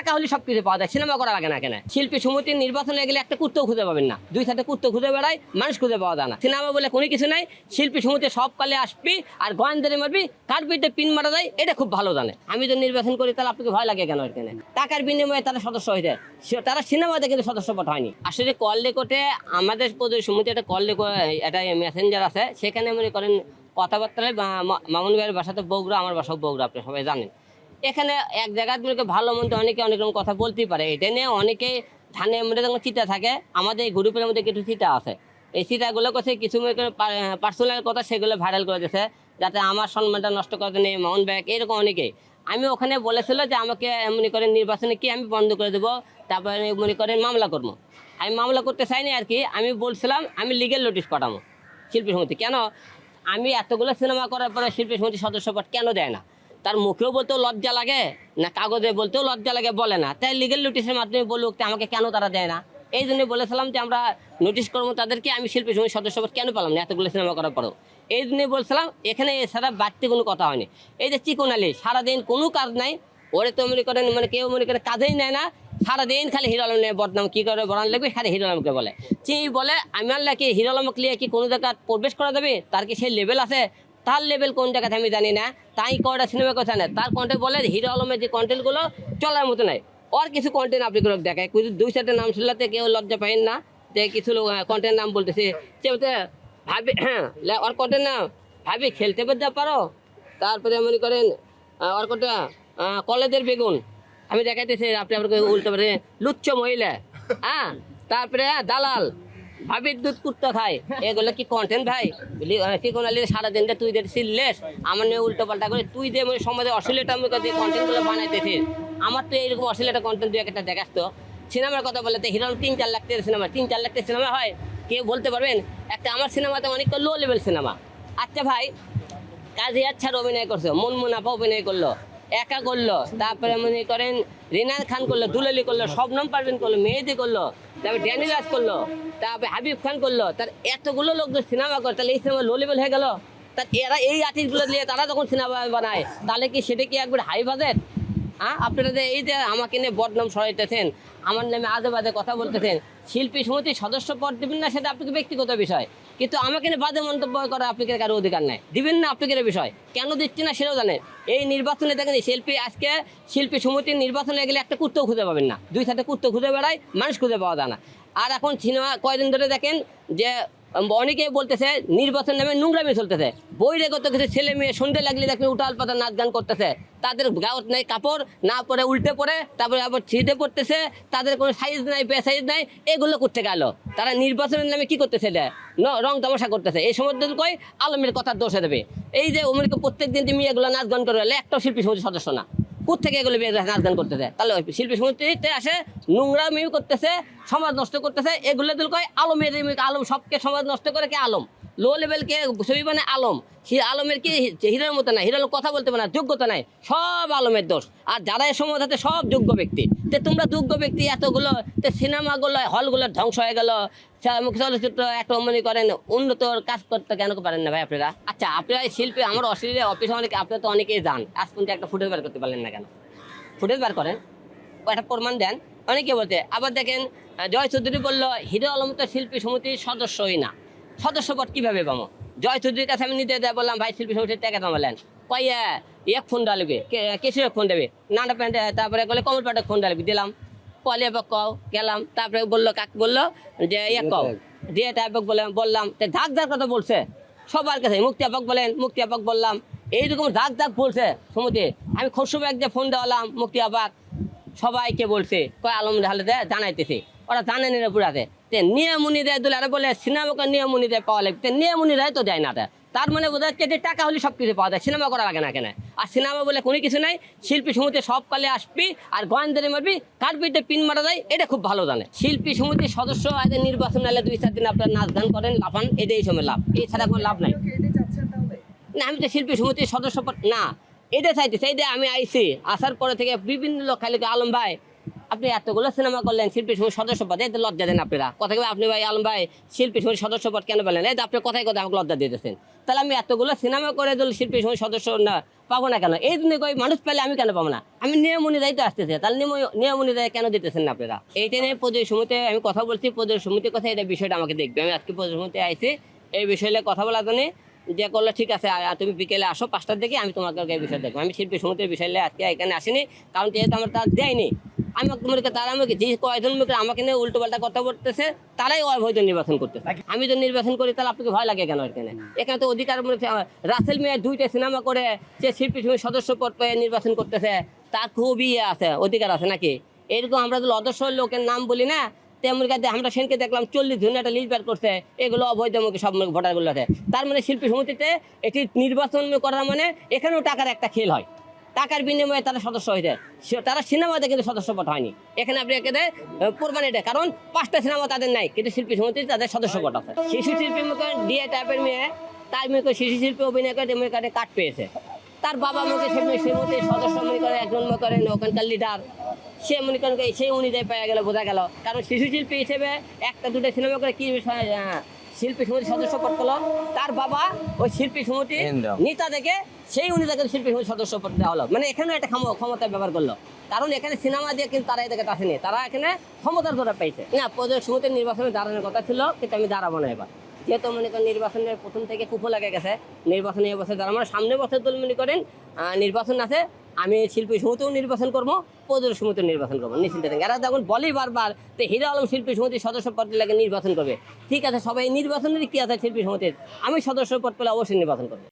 টাকা হলে সবকিছু পাওয়া যায়, সিনেমা করা লাগে না কেন? শিল্পী সমিতির নির্বাচনে গেলে একটা কুত্তাও খুঁজে পাবেন না, দুই সাথে কুত্তা খুঁজে বেড়ায়, মানুষ খুঁজে পাওয়া যায় না। সিনেমা বলে কোনো কিছু নাই, শিল্পী সমিতি সব কালে আসবি আর গোয়েন্দারে মারবি, কার পিঠে পিন মারা যায় এটা খুব ভালো জানে। আমি যদি নির্বাচন করি তাহলে আপনাকে ভয় লাগে কেন? এখানে টাকার বিনিময়ে তারা সদস্য হয়ে যায়, তারা সিনেমাতে কিন্তু সদস্যপদ হয়নি। আসলে কল রেকর্ডে আমাদের সমিতি একটা কল রেকর্ড, একটা মেসেঞ্জার আছে, সেখানে মনে করেন কথাবার্তায় মামুন ভাইয়ের বাসা তো বগুড়া, আমার বাসাও বগুড়া, আপনি সবাই জানেন। এখানে এক জায়গায় ভালো মন্দ অনেকে অনেক রকম কথা বলতেই পারে, এটা নিয়ে অনেকে ধানের মধ্যে যখন চিটা থাকে, আমাদের এই গ্রুপের মধ্যে কিছু চিটা আছে, এই চিটাগুলো করছে কিছু পার্সোনাল কথা, সেগুলো ভাইরাল করে দিয়েছে যাতে আমার সম্মানটা নষ্ট করতে নেই মামুন ভাই, এরকম অনেকেই। আমি ওখানে বলেছিল যে আমাকে মনে করেন নির্বাচনে কি আমি বন্ধ করে দেবো, তারপরে মনে করেন মামলা করবো। আমি মামলা করতে চাইনি আর কি, আমি বলছিলাম আমি লিগেল নোটিশ পাঠাবো শিল্পী সমিতি। কেন আমি এতগুলো সিনেমা করার পরে শিল্পী সমিতির সদস্যপদ কেন দেয় না? তার মুখেও বলতেও লজ্জা লাগে না, কাগজে বলতেও লজ্জা লাগে, বলে না, তাই লিগেল নোটিশের মাধ্যমে বলুক আমাকে কেন তারা দেয় না। এই জন্য বলেছিলাম যে আমরা নোটিশ করবো তাদেরকে, আমি শিল্পী সমিতির সদস্যপদ কেন পেলাম না এতগুলো সিনেমা করার পরেও, এই জন্যই বলছিলাম। এখানে এছাড়া বাড়তি কোনো কথা হয়নি। এই যে চিকন আলী সারাদিন কোনো কাজ নাই, ওরে তো মনে করেন কেউ মনে করেন কাজেই নেয় না, সারাদিন খালি হিরো আলম নিয়ে বদনাম কী করে বলান লাগবে, খালি হিরো আলমকে বলে। বলে আমি আল্লাহ কি হিরো আলমকে নিয়ে কি কোনো জায়গায় প্রবেশ করা যাবে? তার কি সেই লেভেল আছে? তার লেভেল কোন জায়গাতে আমি জানি না, তাই কয়টা সিনেমা কথা নেয়, তার কন্টেন্ট বলে হিরো আলমের যে কন্টেন্টগুলো চলার মতো নাই। ওর কিছু কন্টেন্ট আপনি করে দেখায়, কিছু দুই চারটে নাম শুনলাতে কেউ লজ্জা পাইন না যে কিছু কন্টেন্ট নাম বলতেছে, ভাবি হ্যাঁ ওর কন্টেন্ট নাম ভাবি খেলতে পেতে পারো, তারপরে মনে করেন ওর কটা কলেজের বেগুন আমি দেখাইতেছি, আপনি আপনাকে উল্টো পারে লুচ্চ মহিলা, হ্যাঁ তারপরে দালাল, ভাবির দুধ কুত্তা খায়, এগুলো কি কন্টেন্ট ভাই? কি কোনো সারাদিন তুই যে সিললেস আমার নিয়ে উল্টো পাল্টা করে, তুই যে সমাজে অশ্লীলতা কন্টেন্টগুলো বানাইতেছিস, আমার তো এইরকম অশ্লীলতা কন্টেন্ট দুই একটা দেখাস তো। সিনেমার কথা বলতে হিরো 3-4 লাখ টাকার সিনেমা, 3-4 লাখ টাকার সিনেমা হয়? কেউ বলতে পারবেন? একটা আমার সিনেমাতে অনেক লো লেভেল সিনেমা। আচ্ছা ভাই, কাজী আচ্ছার অভিনয় করছে, মুনাফা অভিনয় করলো, একা করলো, তারপরে মনে করেন রিনা খান করলো, দুলালি করলো, শবনম পারভিন করলো, মেহেদি করলো, তারপরে ড্যানি রাজ করলো, তারপরে হাবিব খান করলো, তার এতগুলো লোক যদি সিনেমা করে তাহলে এই সিনেমা লো লেভেল হয়ে গেল। তার এরা এই আর্টিস্টগুলো নিয়ে তারা যখন সিনেমা বানায় তাহলে কি সেটা কি একবার হাই বাজেট? হ্যাঁ আপনারা যে এই যে আমাকে নিয়ে বদনাম সরাইতেছেন, আমার নামে আজে বাজে কথা বলতেছেন, শিল্পী সমিতির সদস্য পদ দিবেন না সেটা আপনাকে ব্যক্তিগত বিষয়, কিন্তু আমাকে নিয়ে বাজে মন্তব্য করা আপনাদের কারো অধিকার নাই, দিবেন না আপনাদের বিষয়, কেন দিচ্ছি না সেটাও জানেন। এই নির্বাচনে দেখেন আজকে শিল্পী সমিতির নির্বাচনে গেলে একটা কুত্তাও খুঁজে পাবেন না, দুই সাথে কুত্তা খুঁজে বেড়ায়, মানুষ খুঁজে পাওয়া যায় না। আর এখন সিনেমা কয়দিন ধরে দেখেন যে অনেকেই বলতেছে নির্বাচন নামে নোংরামি চলতেছে, বই রেগত কিছু ছেলে মেয়ে সন্ধ্যে লাগলে দেখবেন উঠাল পাতা নাচ গান করতেছে, তাদের গাঁত নাই কাপড় না পরে উল্টে পড়ে, তারপরে আবার ছিঁড়ে পড়তেছে, তাদের কোনো সাইজ নাই বে সাইজ নাই, এগুলো করতে গেল তারা নির্বাচনের নামে কি করতেছে? রং তামাশা করতেছে। এই সময় কই আলমের কথার দোষে দেবে, এই যে অমেরিকা প্রত্যেক দিন তুমি এগুলো নাচ গান করে একটাও শিল্পী সমিতির সদস্য না, কোথেকে এগুলো নাচ গান করতেছে? তাহলে শিল্পী সমিতিতে আসে নোংরামি করতেছে, সমাজ নষ্ট করতেছে, এগুলো দিল কয় আলমের, আলম সবকে সমাজ নষ্ট করে কে? আলম লো লেভেল কে ছবি মানে আলম, আলমের কি হিরোর মতো নাই, হিরোর কথা বলতে পারে না, যোগ্যতা নাই, সব আলমের দোষ। আর যারা এর সমাজ আছে সব যোগ্য ব্যক্তি, তো তোমরা যোগ্য ব্যক্তি এতগুলো, তো সিনেমাগুলো হলগুলো ধ্বংস হয়ে গেল, চলচ্চিত্র এত মনে করেন উন্নত কাজ করতে কেন পারেন না ভাই আপনারা? আচ্ছা আপনারা শিল্পী আমার অস্ট্রেলিয়া অফিসে অনেকে, আপনারা তো অনেকেই যান, আজ পর্যন্ত একটা ফুটেজ বার করতে পারলেন না কেন? ফুটেজ বার করেন, একটা প্রমাণ দেন। অনেকে বলতে আবার দেখেন জয় চৌধুরী বললো হিরো আলম তো শিল্পী সমিতির সদস্যই না, সদস্যপদ কীভাবে পাবো? জয় চৌধুরীর কাছে আমি নিতে দেয়, বললাম ভাই শিল্পী সমিতির টাকা জমালেন, কইয়া এক ফোন ডালবে, কেসের ফোন দেবে, নানা প্যান্টে, তারপরে বলে কমল প্যান্টের ফোন ডালবি, দিলাম, কলে কও গেলাম, তারপরে বললো কাক বললো যে কও দিয়ে তারপর বললাম ধাক ধাক কথা বলছে সবার কাছে, মুক্তি আপাক বলেন, মুক্তি আপাক বললাম, এইরকম ধাক ধাক বলছে সমিতি। আমি খুশু একদিন ফোন দেওয়ালাম মুক্তি আপাক, সবাইকে বলছে কয় আলম ঢালে দেয় জানাইতেছে, ওরা জানে না পুরাতে নিয়মুনি দেয় দুলে, আরে বলে সিনেমাকে নিয়মুনি দেয় পাওয়া লাগবে, নিয়মুনি দেয় তো দেয় না দেয়, তার মানে বোঝা যাচ্ছে যে টাকা হলে সব কিছু পাওয়া যায়, সিনেমা করা লাগে না কেন? আর সিনেমা বলে কোনো কিছু নাই, শিল্পী সমিতি সব কালে আসবি আর গোয়েন্দারে মারবি, কার পিঠে পিন মারা যায় এটা খুব ভালো জানে। শিল্পী সমিতির সদস্য আজ নির্বাচন এলে 2-4 দিন আপনার নাচ গান করেন, লাফান, এটাই সময় লাভ, এছাড়া কোনো লাভ নাই। না আমি তো শিল্পী সমিতির সদস্য না, এটা চাইতেছে, এই যে আমি আইসি, আসার পরে থেকে বিভিন্ন লোক খালি আলম ভাই আপনি এতগুলো সিনেমা করলেন, শিল্পী সমিতির সদস্যপদ, এই তো লজ্জা দেন আপনারা, কথা আপনি ভাই আলম ভাই শিল্পী সমিতির সদস্যপদ কেন পেলেন? এই তো আপনার কথায় কথা আমাকে লজ্জা দিতেছেন, তাহলে আমি এতগুলো সিনেমা করে যদি শিল্পী সমিতির সদস্য না পাবো না কেন? এই জন্য কই মানুষ পেলে আমি কেন পাবো না? আমি নিয়ম অনুযায়ী তো আসতেছে, তাহলে নিয়ম অনুযায়ী কেন দিতেছেন না আপনারা? এইটা নিয়ে প্রদেশ সমিতি আমি কথা বলছি, প্রদেশ সমিতির কথা এটা বিষয়টা আমাকে দেখবে। আমি আজকে প্রদেশ সমিতি আইছি এই বিষয়ে কথা বলার জন্য, যে করলো ঠিক আছে তুমি বিকেলে আসো 5টার দিকে, আমি তোমাকে এই বিষয় দেখবো। আমি শিল্পী সমিতির বিষয় নিয়ে আজকে এখানে আসিনি, কারণ যেহেতু আমার তার দেয়নি। আমি মনে করি তারা আমাকে যে কয়জন লোক আমাকে নিয়ে উল্টো পাল্টা কথা বলতেছে, তারাই অবৈধ নির্বাচন করতেছে। আমি যদি নির্বাচন করি তাহলে আপনাকে ভয় লাগে কেন? এখানে এখানে তো অধিকার রাসেল মিয়া 2টা সিনেমা করে সে শিল্পী সমিতির সদস্য পদ পেয়ে নির্বাচন করতেছে, তার খুবই আছে অধিকার আছে নাকি? এরকম আমরা যদি অদর্শ লোকের নাম বলি না, তেমন কাজে আমরা সেনকে দেখলাম 40 জন একটা লিস্ট বের করছে, এগুলো অবৈধ মুখে সব ভোটারগুলো আছে। তার মানে শিল্পী সমিতিতে এটি নির্বাচন করার মানে এখানেও টাকার একটা খেল হয়, টাকার বিনিময়ে তারা সদস্য হয়েছে। তারা সিনেমাতে কিন্তু সদস্যপদ হয়নি। এখানে আপনি এখানে করবেন এটা, কারণ 5টা সিনেমা তাদের নাই, কিন্তু শিল্পী সমিতি তাদের সদস্যপদ আছে। শিশু শিল্পী মুখে ডিএ টাইপের মেয়ে, তার মুখে শিশু শিল্পী অভিনয় করে মনে করে কাট পেয়েছে। তার বাবা মুখে সমিতির সদস্য মনে করে একজন মনে করেন ওখানকার লিডার, সে মনে করেন সেই অনুযায়ী পেয়ে গেল, বোঝা গেল। কারণ শিশু শিল্পী হিসেবে 1টা 2টা সিনেমা করে কি বিষয় শিল্পী সমিতির সদস্য পদ পেল, তার বাবা ওই শিল্পী সমিতি নেতা দেখে সেই অনুযায়ী শিল্পী সমিতির সদস্য পদ দেওয়া হলো। মানে এখানে একটা ক্ষমতা ব্যবহার করলো, কারণ এখানে সিনেমা দিয়ে কিন্তু তারা এদিকে আসেনি, তারা এখানে ক্ষমতার দ্বারা পেয়েছে না। প্রদেশ সমিতির নির্বাচনে দাঁড়ানোর কথা ছিল, কিন্তু আমি দাঁড়াবো না এবার, যেহেতু মনে করেন নির্বাচনের প্রথম থেকে কুফো লাগে গেছে। নির্বাচনে এবছর দাঁড়াবো না, সামনের বছর তো মনে করেন নির্বাচন আছে, আমি শিল্পী সমিতিও নির্বাচন করবো, প্রদেশ সমিতিও নির্বাচন করবো, নিশ্চিন্তে থাকি। এরা যখন বলেই বারবার তো হিরো আলম শিল্পী সমিতির সদস্য পদ লাগে নির্বাচন করবে, ঠিক আছে সবাই নির্বাচনের কি আছে শিল্পী সমিতির, আমি সদস্য পদ পেলে অবশ্যই নির্বাচন করবো।